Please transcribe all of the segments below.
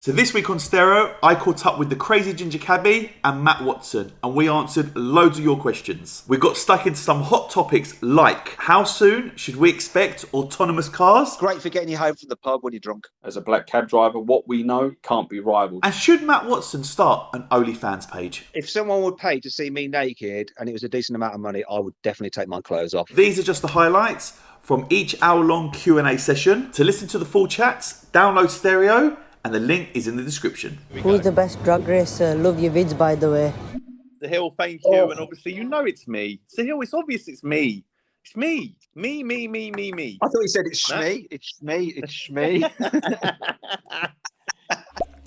So this week on Stereo, I caught up with the crazy ginger Cabbie and Matt Watson, and we answered loads of your questions. We got stuck into some hot topics like how soon should we expect autonomous cars? Great for getting you home from the pub when you're drunk. As a black cab driver, what we know can't be rivaled. And should Matt Watson start an OnlyFans page? If someone would pay to see me naked and it was a decent amount of money, I would definitely take my clothes off. These are just the highlights from each hour-long Q&A session. To listen to the full chats, download Stereo, and the link is in the description. Who's the best drag racer? Love your vids, by the way. Sahil, thank you. And obviously, you know it's me. Sahil, it's obvious it's me. It's me. Me. I thought he said it's Shmee. It's Shmee. It's Shmee.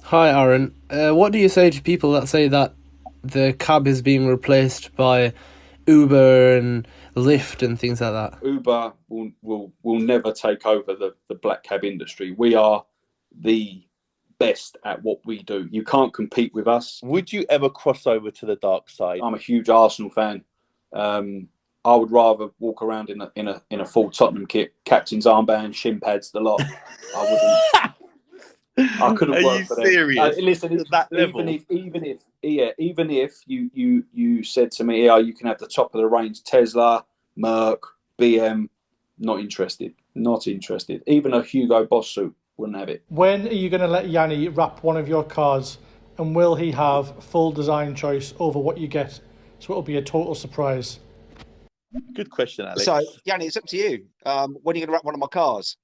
Hi, Aaron. What do you say to people that say that the cab is being replaced by Uber and Lyft and things like that? Uber will never take over the black cab industry. We are the best at what we do. You can't compete with us. Would you ever cross over to the dark side? I'm a huge Arsenal fan. I would rather walk around in a full Tottenham kit, captain's armband, shin pads, the lot. I wouldn't. I couldn't work for them. Are you serious? Listen, at that level? Even if you said to me, yeah, you can have the top of the range Tesla, Merc, BM, not interested. Even a Hugo Boss suit wouldn't have it. When are you going to let Yianni wrap one of your cars, and will he have full design choice over what you get? So it'll be a total surprise. Good question, Alex. So, Yianni, it's up to you. When are you going to wrap one of my cars?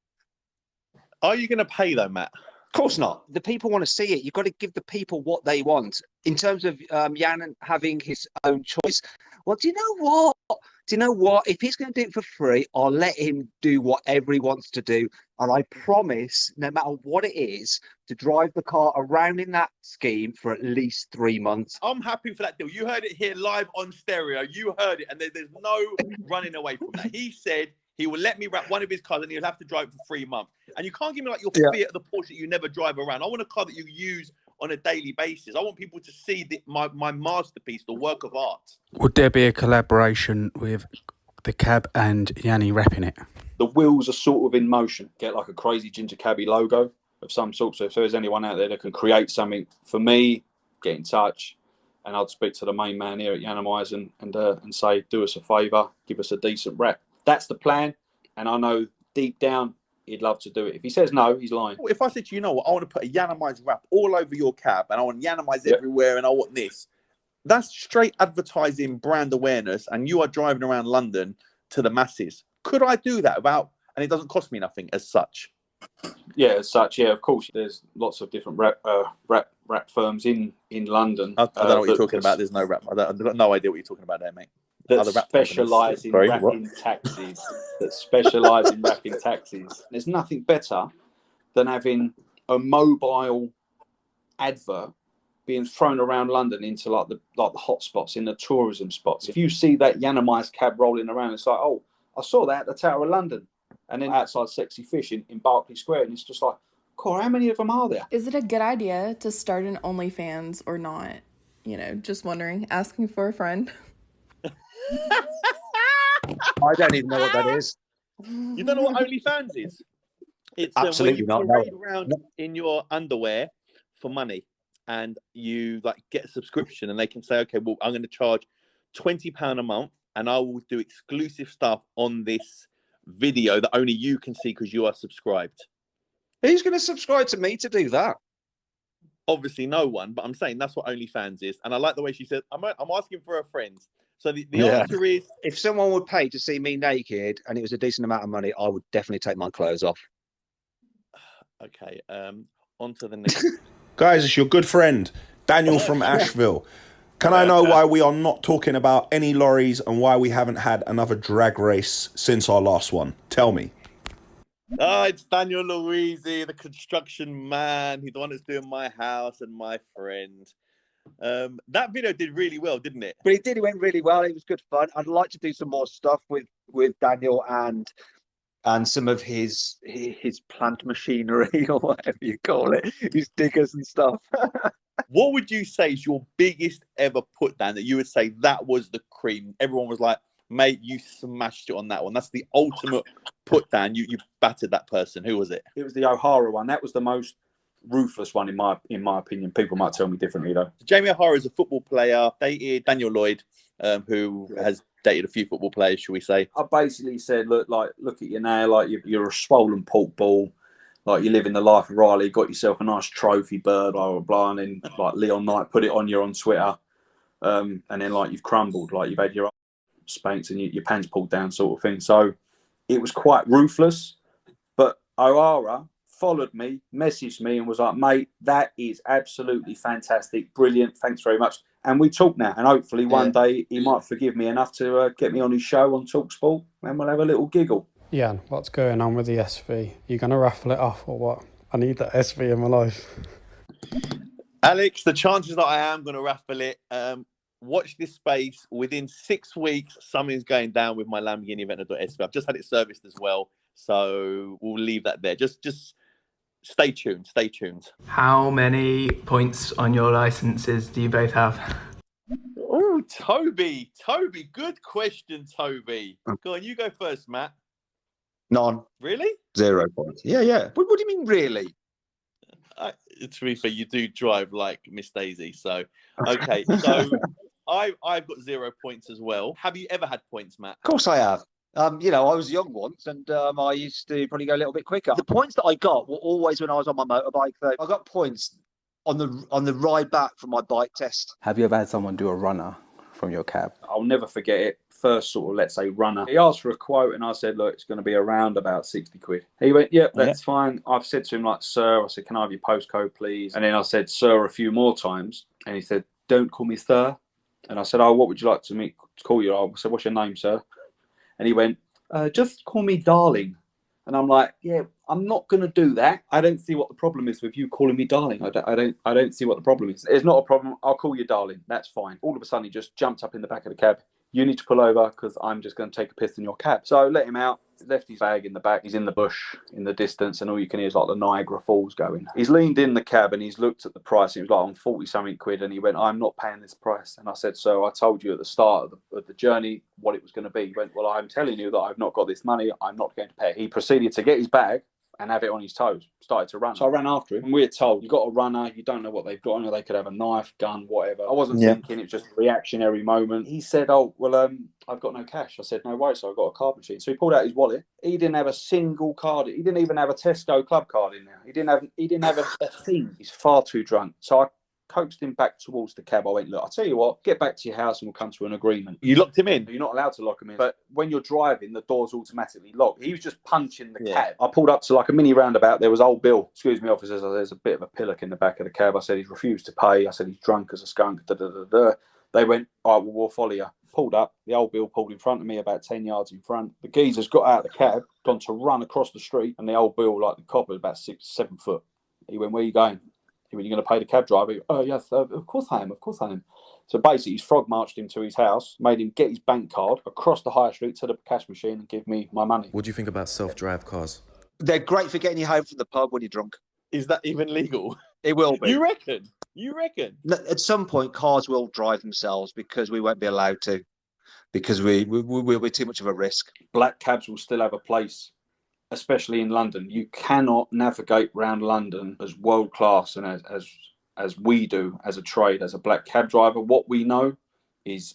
Are you going to pay though, Matt? Of course not. The people want to see it. You've got to give the people what they want. In terms of Jan having his own choice, well, do you know what? If he's going to do it for free, I'll let him do whatever he wants to do. And I promise, no matter what it is, to drive the car around in that scheme for at least 3 months. I'm happy for that deal. You heard it here live on Stereo. You heard it, and there's no running away from that. He said he will let me wrap one of his cars and he'll have to drive for 3 months. And you can't give me like your Fiat, the Porsche that you never drive around. I want a car that you use on a daily basis. I want people to see my masterpiece, the work of art. Would there be a collaboration with the cab and Yianni wrapping it? The wheels are sort of in motion. Get like a crazy ginger Cabbie logo of some sort. So if there's anyone out there that can create something for me, get in touch. And I'd speak to the main man here at Yiannimize and say, do us a favour, give us a decent wrap. That's the plan. And I know deep down he'd love to do it. If he says no, he's lying. If I said to you, know what, I want to put a Yiannimize wrap all over your cab and I want Yiannimize everywhere and I want this. That's straight advertising brand awareness and you are driving around London to the masses. Could I do that and it doesn't cost me nothing as such? Yeah, as such, yeah, of course. There's lots of different wrap firms in London. I don't know what you're talking about. There's no wrap. I've got no idea what you're talking about there, mate. That specialise in wrapping taxis. That specialise in wrapping taxis. There's nothing better than having a mobile advert being thrown around London into like the hot spots, in the tourism spots. If you see that Yiannimize cab rolling around, it's like, oh, I saw that at the Tower of London. And then outside Sexy Fish in Berkeley Square. And it's just like, cool, how many of them are there? Is it a good idea to start an OnlyFans or not? You know, just wondering, asking for a friend. I don't even know what that is. You don't know what OnlyFans is? It's absolutely when you not. parade around in your underwear for money, and you like get a subscription, and they can say, okay, well, I'm going to charge £20 a month, and I will do exclusive stuff on this video that only you can see because you are subscribed. Who's going to subscribe to me to do that? Obviously, no one. But I'm saying that's what OnlyFans is, and I like the way she said, "I'm asking for a friend." So the answer is, if someone would pay to see me naked and it was a decent amount of money, I would definitely take my clothes off. Okay, on to the next. Guys, it's your good friend, Daniel from Asheville. Can I know why we are not talking about any lorries and why we haven't had another drag race since our last one? Tell me. Oh, it's Daniel Louisi, the construction man. He's the one that's doing my house and my friend. That video did really well, didn't it? But it went really well. It was good fun. I'd like to do some more stuff with Daniel and some of his plant machinery or whatever you call it, his diggers and stuff. What would you say is your biggest ever put down that you would say that was the cream? Everyone was like, mate, you smashed it on that one. That's the ultimate put down. You battered that person. Who was it? It was the O'Hara one. That was the most ruthless one in my opinion. People might tell me differently though. Jamie O'Hara is a football player, dated Daniel Lloyd, who has dated a few football players, shall we say. I basically said, look at you now, like you're a swollen pork ball, like you live in the life of Riley, got yourself a nice trophy bird, blah blah blah, and then like Leon Knight put it on you on Twitter, and then like you've crumbled, like you've had your spanked and your pants pulled down, sort of thing. So it was quite ruthless. But O'Hara followed me, messaged me, and was like, mate, that is absolutely fantastic, brilliant, thanks very much. And we talk now, and hopefully one day he might forgive me enough to get me on his show on TalkSport, and we'll have a little giggle. Yeah, what's going on with the SV? You going to raffle it off or what? I need that SV in my life. Alex, the chances that I am going to raffle it, watch this space. Within 6 weeks, something's going down with my Lamborghini Aventador SV. I've just had it serviced as well, so we'll leave that there. Just stay tuned. Stay tuned. How many points on your licenses do you both have? Oh, Toby, good question, Toby. Go on, you go first, Matt. None. Really? 0 points. Yeah. What do you mean, really? To be fair, you do drive like Miss Daisy, so okay. So I've got 0 points as well. Have you ever had points, Matt? Of course I have. I was young once, and I used to probably go a little bit quicker. The points that I got were always when I was on my motorbike, though. I got points on the ride back from my bike test. Have you ever had someone do a runner from your cab? I'll never forget it. First sort of, let's say, runner. He asked for a quote, and I said, look, it's going to be around about 60 quid. He went, yep, that's fine. I've said to him, like, sir, I said, can I have your postcode, please? And then I said, sir, a few more times. And he said, don't call me sir. And I said, oh, what would you like to call you? I said, what's your name, sir? And he went, just call me darling. And I'm like, yeah, I'm not going to do that. I don't see what the problem is with you calling me darling. I don't see what the problem is. It's not a problem. I'll call you darling. That's fine. All of a sudden, he just jumped up in the back of the cab. You need to pull over because I'm just going to take a piss in your cab. So I let him out, left his bag in the back. He's in the bush in the distance, and all you can hear is like the Niagara Falls going. He's leaned in the cab and he's looked at the price. It was like on 40-something quid, and he went, I'm not paying this price. And I said, so I told you at the start of the journey what it was going to be. He went, well, I'm telling you that I've not got this money. I'm not going to pay. He proceeded to get his bag and have it on his toes, started to run. So I ran after him, and we were told, you've got a runner, you don't know what they've got. I know they could have a knife, gun, whatever. I wasn't thinking, it was just a reactionary moment. He said, oh, well, I've got no cash. I said, no worries, so I've got a card machine. So he pulled out his wallet. He didn't have a single card. He didn't even have a Tesco club card in there. He didn't have a thing. He's far too drunk. So I coaxed him back towards the cab. I went, look, I'll tell you what, get back to your house and we'll come to an agreement. You locked him in? You're not allowed to lock him in. But when you're driving, the door's automatically locked. He was just punching the cab. I pulled up to like a mini roundabout. There was old Bill. Excuse me, officers, there's a bit of a pillock in the back of the cab. I said, he's refused to pay. I said, he's drunk as a skunk. They went, all right, well, we'll follow you. Pulled up. The old Bill pulled in front of me, about 10 yards in front. The geezer's got out of the cab, gone to run across the street, and the old Bill, like the cop, was about 6-7 foot. He went, where are you going? He went, you're going to pay the cab driver? He went, oh, yes, of course I am. So basically, he's frog marched him to his house, made him get his bank card across the high street to the cash machine and give me my money. What do you think about self-drive cars? They're great for getting you home from the pub when you're drunk. Is that even legal? It will be. You reckon? At some point, cars will drive themselves because we won't be allowed to, because we'll be too much of a risk. Black cabs will still have a place, especially in London. You cannot navigate around London as world class and as we do as a trade, as a black cab driver. What we know is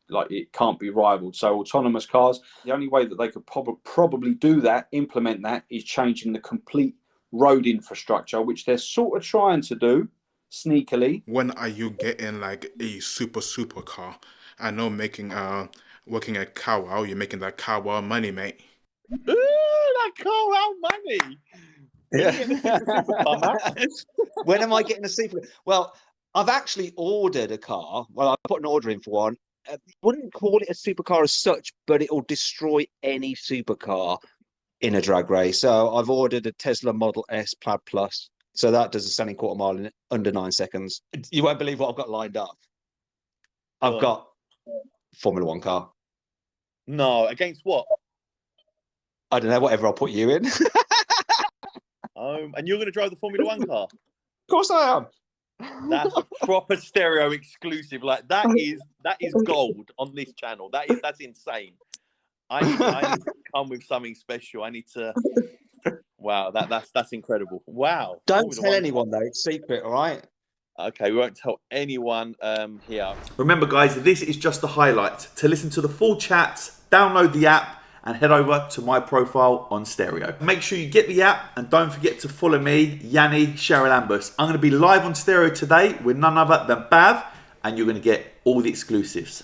like it can't be rivaled. So autonomous cars, the only way that they could probably do that, implement that, is changing the complete road infrastructure, which they're sort of trying to do sneakily. When are you getting like a super car? I know working at CarWow, you're making that CarWow money, mate. Ooh, that CarWow money. Yeah. When am I getting a super? Well, I've actually ordered a car. Well, I put an order in for one. I wouldn't call it a supercar as such, but it will destroy any supercar in a drag race. So I've ordered a Tesla Model S Plaid Plus. So that does a standing quarter mile in under 9 seconds. You won't believe what I've got lined up. I've got Formula One car. No, against what? I don't know, whatever I'll put you in. And you're going to drive the Formula One car? Of course I am. That's a proper stereo exclusive. Like that is gold on this channel. That's insane. I need to come with something special. I need to. Wow, that's incredible. Wow. Don't Formula tell One anyone though. It's secret, all right? Okay, we won't tell anyone here. Remember, guys, this is just the highlight. To listen to the full chats, download the app and head over to my profile on Stereo. Make sure you get the app and don't forget to follow me, Yianni, Cheryl Ambus. I'm going to be live on Stereo today with none other than Bav, and you're going to get all the exclusives.